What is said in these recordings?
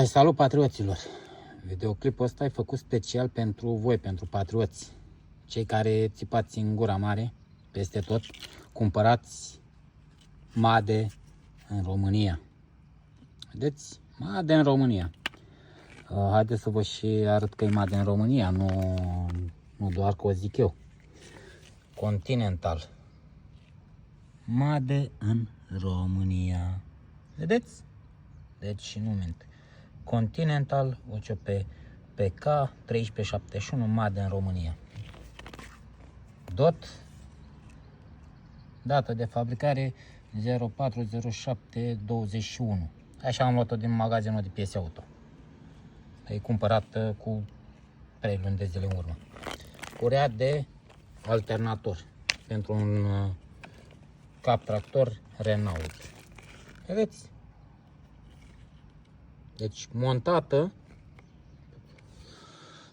Salut patrioților! Videoclipul ăsta e făcut special pentru voi, pentru patrioți. Cei care țipați în gura mare, peste tot, cumpărați Made în România. Vedeți? Made în România. Haideți să vă și arăt că e Made în România, nu doar că o zic eu. Continental. Made în România. Vedeți? Deci și nu mint. Continental, OCP PK 1371, Made în România. DOT, dată de fabricare 040721. Așa am luat-o din magazinul de piese auto. E cumpărat cu 3 luni de zile în urmă. Curea de alternator pentru un cap tractor Renault. Vedeți? Deci montată.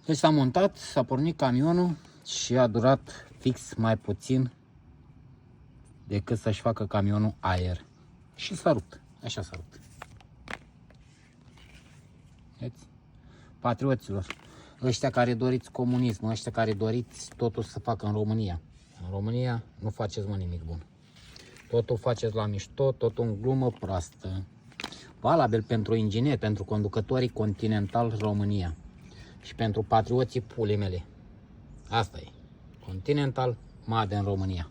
Deci s-a montat, s-a pornit camionul și a durat fix mai puțin decât să-și facă camionul aer. Și s-a rupt. Așa s-a rupt. Vedeți? Patrioților, ăștia care doriți comunism, ăștia care doriți totul să facă în România. În România nu faceți nimic bun. Totul faceți la mișto, totul în glumă proastă. Valabil pentru ingineri, pentru conducătorii Continental România și pentru patrioții pulii mele. Asta e. Continental, Made în România.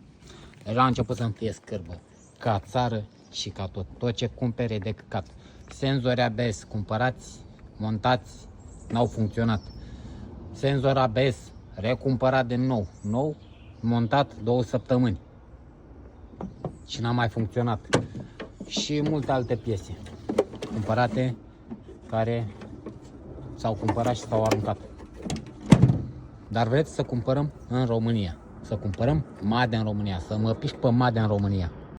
Deja a început să-mi fie scârbă. Ca țară și ca tot. Tot ce cumpere de căcat. Senzori ABS cumpărați, montați, n-au funcționat. Senzor ABS recumpărat de nou. Nou, montat 2 săptămâni. Și n-a mai funcționat. Și multe alte piese cumpărate care s-au cumpărat și s-au aruncat. Dar vreți să cumpărăm în România. Să cumpărăm Made în România. Să mă piși pe Made în România.